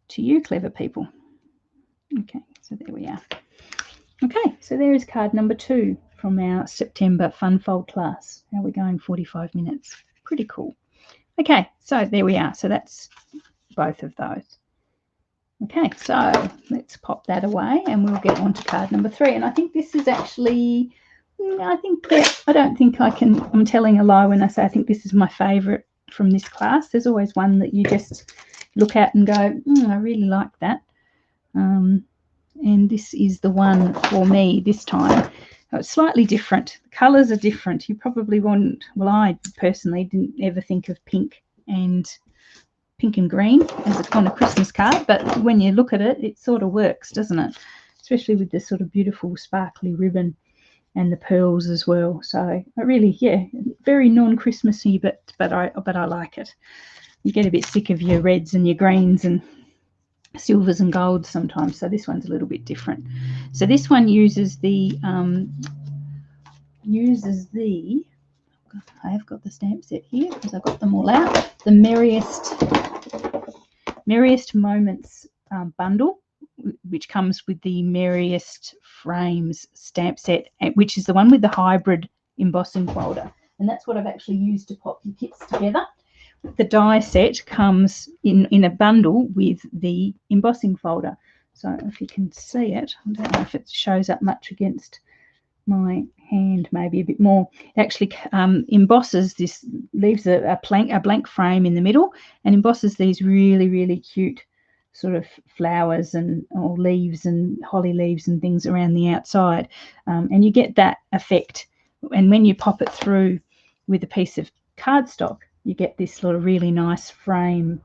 Speaker 1: to you, clever people. Okay, so there we are. Okay, so there is card number 2 from our September Fun Fold class. Now we're going 45 minutes. Pretty cool. Okay, so there we are. So that's both of those. Okay, so let's pop that away and we'll get on to card number 3. And I think this is actually, I don't think I'm telling a lie when I say I think this is my favourite from this class. There's always one that you just look at and go, I really like that. And this is the one for me this time. It's slightly different. The colours are different. You probably wouldn't, well, I personally didn't ever think of pink and green as on a Christmas card, but when you look at it, it sort of works, doesn't it? Especially with this sort of beautiful sparkly ribbon and the pearls as well. So I really, yeah, very non-Christmassy, but I like it. You get a bit sick of your reds and your greens and silvers and golds sometimes, so this one's a little bit different. So this one uses the I have got the stamp set here because I got them all out. The Merriest Moments bundle, which comes with the Merriest Frames stamp set, which is the one with the hybrid embossing folder, and that's what I've actually used to pop your kits together. The die set comes in a bundle with the embossing folder. So if you can see it, I don't know if it shows up much against my hand, maybe a bit more. It actually embosses this, leaves a blank frame in the middle and embosses these really, really cute sort of flowers or leaves and holly leaves and things around the outside. And you get that effect. And when you pop it through with a piece of cardstock, you get this sort of really nice frame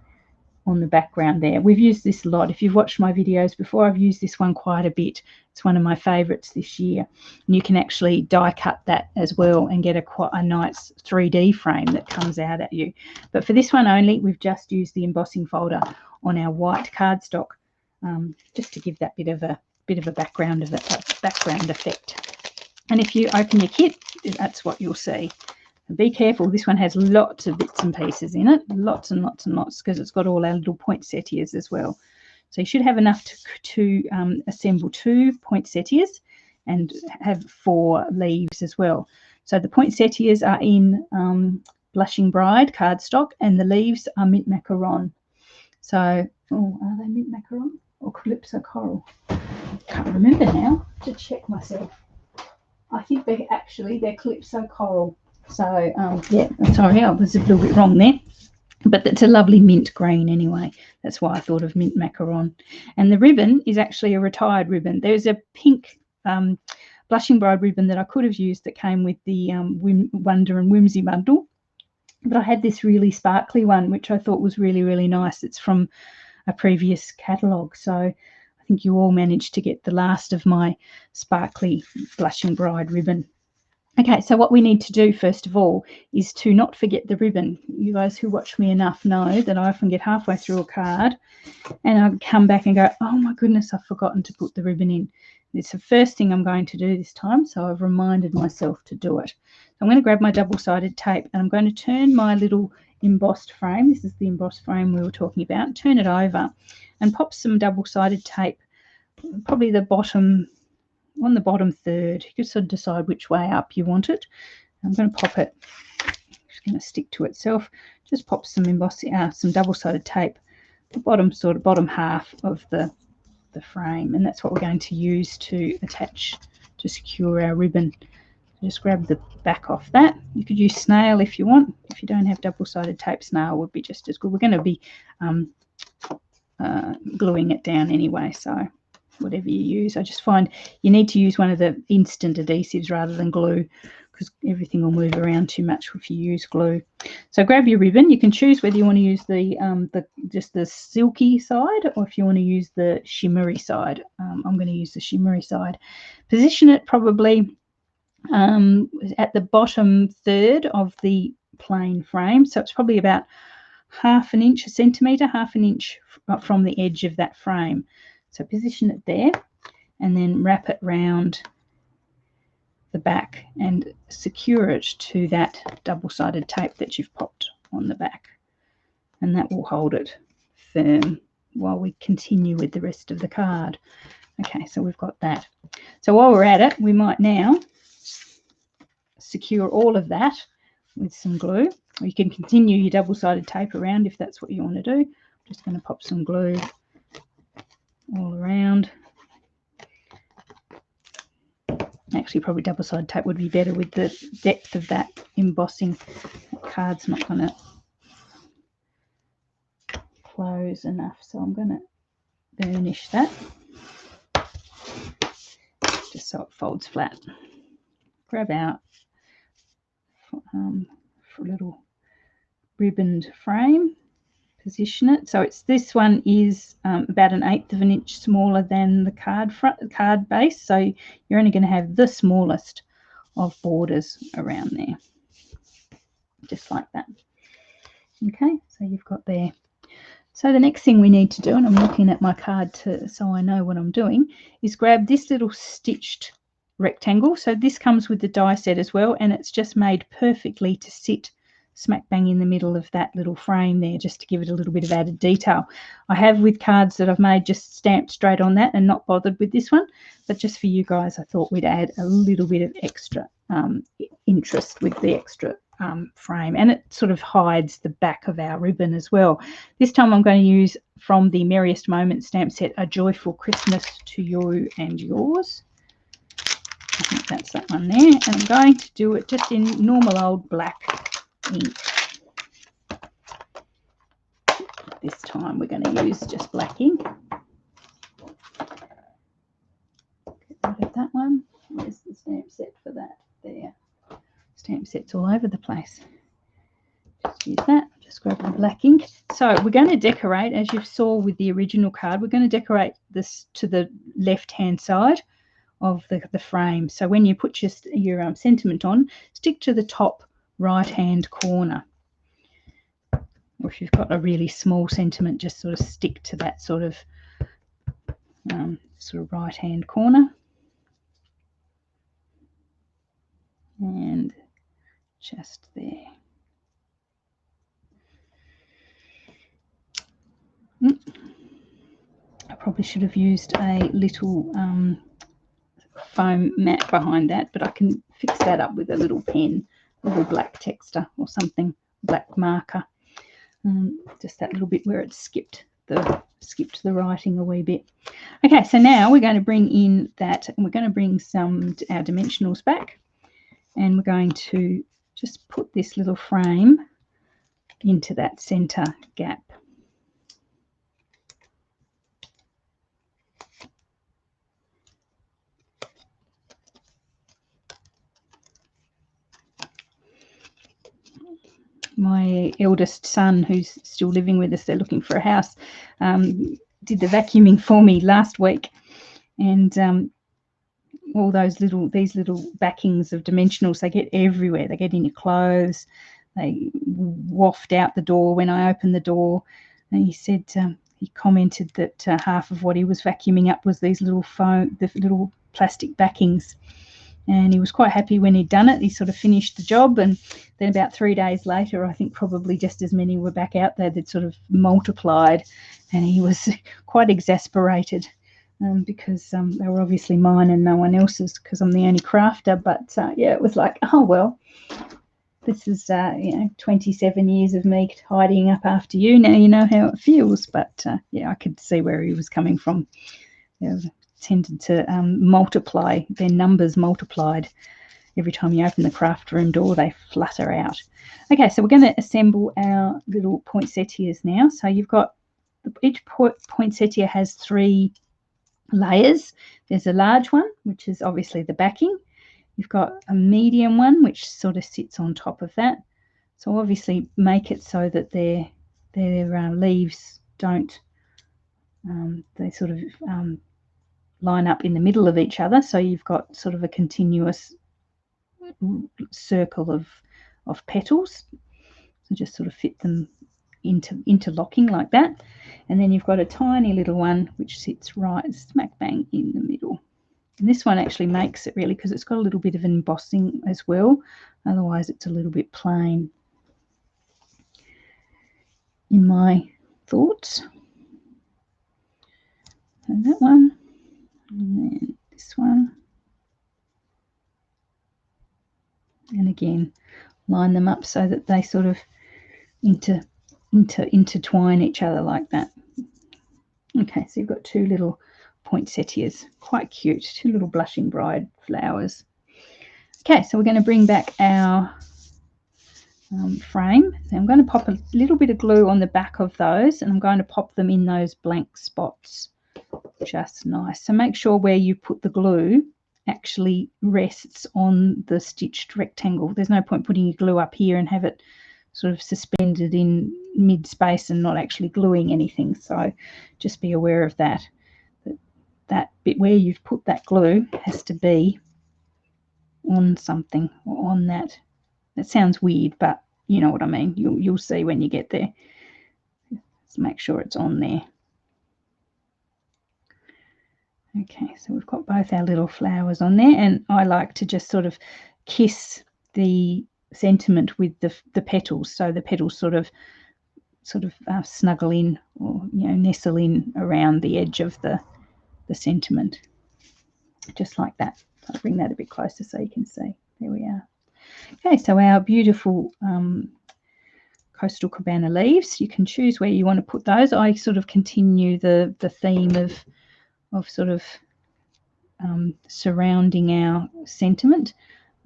Speaker 1: on the background there. We've used this a lot. If you've watched my videos before, I've used this one quite a bit. It's one of my favorites this year. And you can actually die cut that as well and get quite a nice 3D frame that comes out at you. But for this one only, we've just used the embossing folder on our white cardstock, just to give that bit of a background effect. And if you open your kit, that's what you'll see. Be careful, this one has lots of bits and pieces in it, lots and lots and lots, because it's got all our little poinsettias as well. So you should have enough to assemble 2 poinsettias and have 4 leaves as well. So the poinsettias are in Blushing Bride cardstock and the leaves are mint macaron. So, are they mint macaron or Calypso Coral? Can't remember now, to check myself. I think they're Calypso Coral. So, yeah, sorry, I was a little bit wrong there. But it's a lovely mint green anyway. That's why I thought of mint macaron. And the ribbon is actually a retired ribbon. There's a pink Blushing Bride ribbon that I could have used that came with the Wonder and Whimsy bundle. But I had this really sparkly one, which I thought was really, really nice. It's from a previous catalogue. So I think you all managed to get the last of my sparkly Blushing Bride ribbon. Okay, so what we need to do first of all is to not forget the ribbon. You guys who watch me enough know that I often get halfway through a card and I come back and go, oh my goodness, I've forgotten to put the ribbon in. It's the first thing I'm going to do this time, so I've reminded myself to do it. So I'm going to grab my double-sided tape and I'm going to turn my little embossed frame, this is the embossed frame we were talking about, turn it over and pop some double-sided tape, probably the bottom, on the bottom third. You can sort of decide which way up you want it. I'm going to pop it, it's going to stick to itself. Just pop some embossing, some double-sided tape, the bottom half of the frame, and that's what we're going to use to attach to secure our ribbon. Just grab the back off that. You could use snail if you want. If you don't have double-sided tape, snail would be just as good. We're going to be gluing it down anyway, so whatever you use. I just find you need to use one of the instant adhesives rather than glue, because everything will move around too much if you use glue. So grab your ribbon. You can choose whether you want to use just the silky side or if you want to use the shimmery side. I'm going to use the shimmery side. Position it probably at the bottom third of the plain frame. So it's probably about half an inch, a centimetre, half an inch from the edge of that frame. So position it there and then wrap it round the back and secure it to that double-sided tape that you've popped on the back, and that will hold it firm while we continue with the rest of the card. Okay, so we've got that. So while we're at it, we might now secure all of that with some glue. You can continue your double-sided tape around if that's what you want to do. I'm just going to pop some glue all around. Actually, probably double-sided tape would be better with the depth of that embossing. That card's not going to close enough, so I'm going to burnish that just so it folds flat. Grab out for a little ribboned frame. Position it. So this one is about 1/8 of an inch smaller than the card base. So you're only going to have the smallest of borders around there, just like that. Okay, so you've got there. So the next thing we need to do, and I'm looking at my card so I know what I'm doing, is grab this little stitched rectangle. So this comes with the die set as well, and it's just made perfectly to sit smack bang in the middle of that little frame there, just to give it a little bit of added detail. I have with cards that I've made just stamped straight on that and not bothered with this one, but just for you guys I thought we'd add a little bit of extra interest with the extra frame, and it sort of hides the back of our ribbon as well. This time I'm going to use from the Merriest Moments stamp set, A Joyful Christmas to You and Yours. I think that's that one there, and I'm going to do it just in normal old black ink. This time we're going to use just black ink. Get rid of that one. Where's the stamp set for that? There. Stamp sets all over the place. Just use that. Just grab the black ink. So we're going to decorate, as you saw with the original card, we're going to decorate this to the left-hand side of the frame. So when you put your sentiment on, stick to the top right-hand corner. Or if you've got a really small sentiment, just sort of stick to that sort of right-hand corner. And just there. I probably should have used a little foam mat behind that, but I can fix that up with a little pen, a little black texture or something, black marker. Just that little bit where it skipped the writing a wee bit. Okay, so now we're going to bring in that, and we're going to bring our dimensionals back, and we're going to just put this little frame into that center gap. My eldest son, who's still living with us, they're looking for a house, did the vacuuming for me last week, and all these little backings of dimensionals, they get everywhere. They get in your clothes, they waft out the door when I open the door. And he said, he commented that half of what he was vacuuming up was these little the little plastic backings. And he was quite happy when he'd done it. He sort of finished the job, and then about 3 days later, I think probably just as many were back out there. They'd sort of multiplied, and he was quite exasperated because they were obviously mine and no one else's, because I'm the only crafter. But yeah, it was like, oh well, this is 27 years of me tidying up after you. Now you know how it feels. But yeah, I could see where he was coming from. Tended to multiply, their numbers multiplied. Every time you open the craft room door, they flutter out. Okay, so we're going to assemble our little poinsettias now. So you've got, each poinsettia has 3 layers. There's a large one, which is obviously the backing. You've got a medium one which sort of sits on top of that. So obviously make it so that their leaves don't, they sort of line up in the middle of each other. So you've got sort of a continuous circle of petals. So just sort of fit them interlocking like that. And then you've got a tiny little one which sits right smack bang in the middle. And this one actually makes it really, because it's got a little bit of embossing as well. Otherwise it's a little bit plain, in my thoughts. And that one, and then this one. And again, line them up so that they sort of intertwine each other like that. Okay, so you've got two little poinsettias, quite cute, two little blushing bride flowers. Okay, so we're going to bring back our frame. So I'm going to pop a little bit of glue on the back of those, and I'm going to pop them in those blank spots. Just nice. So make sure where you put the glue actually rests on the stitched rectangle. There's no point putting your glue up here and have it sort of suspended in mid space and not actually gluing anything. So just be aware of that. That bit where you've put that glue has to be on something, or on that. It sounds weird, but you know what I mean. You'll see when you get there. Just make sure it's on there. Okay, so we've got both our little flowers on there, and I like to just sort of kiss the sentiment with the petals, so the petals sort of snuggle in, or nestle in around the edge of the sentiment, just like that. So I'll bring that a bit closer so you can see. There we are. Okay, so our beautiful Coastal Cabana leaves, you can choose where you want to put those. I sort of continue the theme of sort of surrounding our sentiment.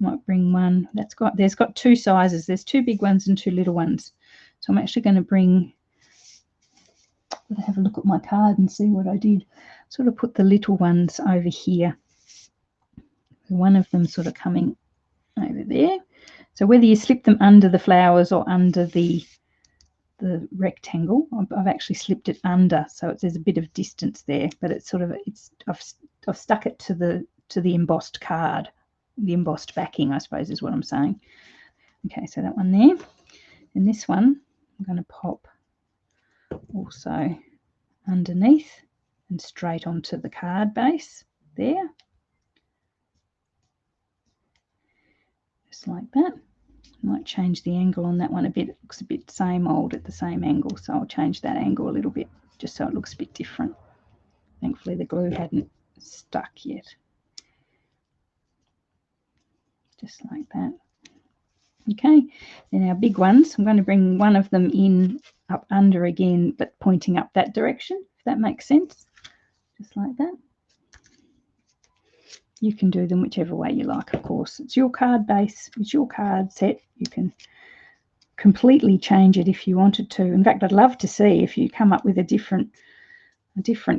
Speaker 1: Might bring one there's got two sizes. There's two big ones and two little ones. So I'm actually going to bring, have a look at my card and see what I did. Sort of put the little ones over here. One of them sort of coming over there. So whether you slip them under the flowers or under the rectangle, I've actually slipped it under, so there's a bit of distance there, but it's sort of, I've stuck it to the embossed card, the embossed backing, I suppose is what I'm saying. Okay, so that one there, and this one I'm going to pop also underneath and straight onto the card base there, just like that. Might change the angle on that one a bit. It looks a bit same old at the same angle, so I'll change that angle a little bit just so it looks a bit different. Thankfully the glue hadn't stuck yet. Just like that. Okay, then our big ones, I'm going to bring one of them in up under again, but pointing up that direction, if that makes sense. Just like that. You can do them whichever way you like, of course. It's your card base, it's your card set. You can completely change it if you wanted to. In fact, I'd love to see if you come up with a different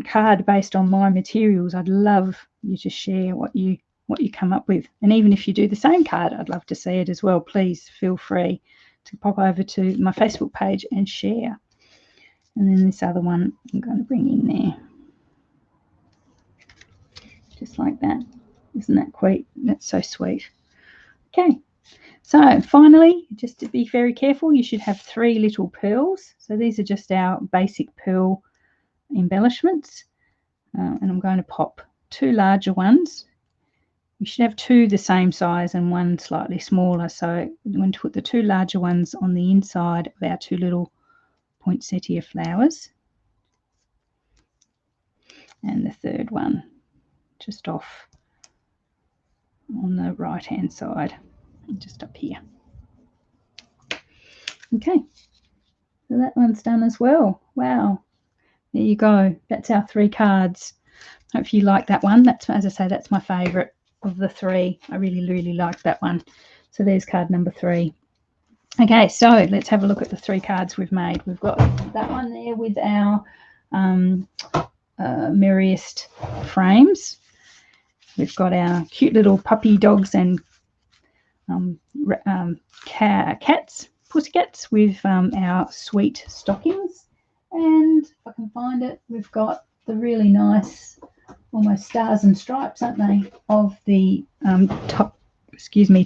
Speaker 1: card based on my materials. I'd love you to share what you come up with. And even if you do the same card, I'd love to see it as well. Please feel free to pop over to my Facebook page and share. And then this other one I'm going to bring in there. Just like that. Isn't that quaint? That's so sweet. Okay, so finally, just to be very careful, you should have 3 little pearls. So these are just our basic pearl embellishments. And I'm going to pop 2 larger ones. You should have 2 the same size and 1 slightly smaller. So I'm going to put the 2 larger ones on the inside of our 2 little poinsettia flowers. And the third one just off on the right hand side, just up here. Okay, so that one's done as well. Wow, there you go. That's our 3 cards. Hope you like that one. That's, as I say, that's my favourite of the 3. I really like that one. So there's card number 3. Okay, so let's have a look at the 3 cards we've made. We've got that one there with our merriest frames. We've got our cute little puppy dogs and cats, pussycats, with our sweet stockings. And if I can find it, we've got the really nice, almost stars and stripes, aren't they, of the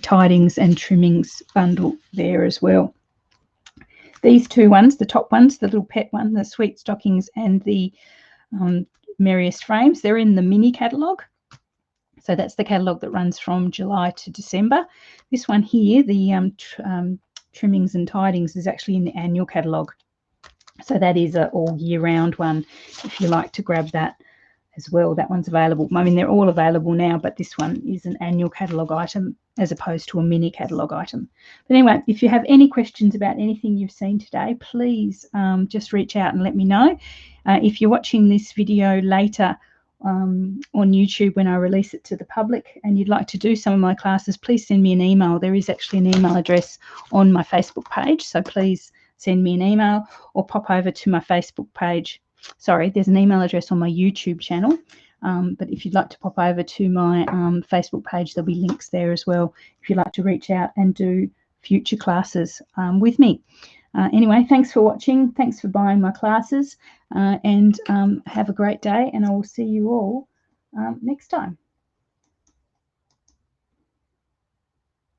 Speaker 1: tidings and trimmings bundle there as well. These two ones, the top ones, the little pet one, the sweet stockings and the merriest frames, they're in the mini catalogue. So that's the catalogue that runs from July to December. This one here, the trimmings and tidings, is actually in the annual catalogue. So that is an all year round one if you like to grab that as well. That one's available. I mean, they're all available now, but this one is an annual catalogue item as opposed to a mini catalogue item. But anyway, if you have any questions about anything you've seen today, please just reach out and let me know. If you're watching this video later on YouTube when I release it to the public and you'd like to do some of my classes, please send me an email. There is actually an email address on my Facebook page, so please send me an email or pop over to my Facebook page. Sorry, there's an email address on my YouTube channel, but if you'd like to pop over to my Facebook page, there'll be links there as well if you'd like to reach out and do future classes with me. Anyway, thanks for watching. Thanks for buying my classes, and have a great day, and I will see you all next time.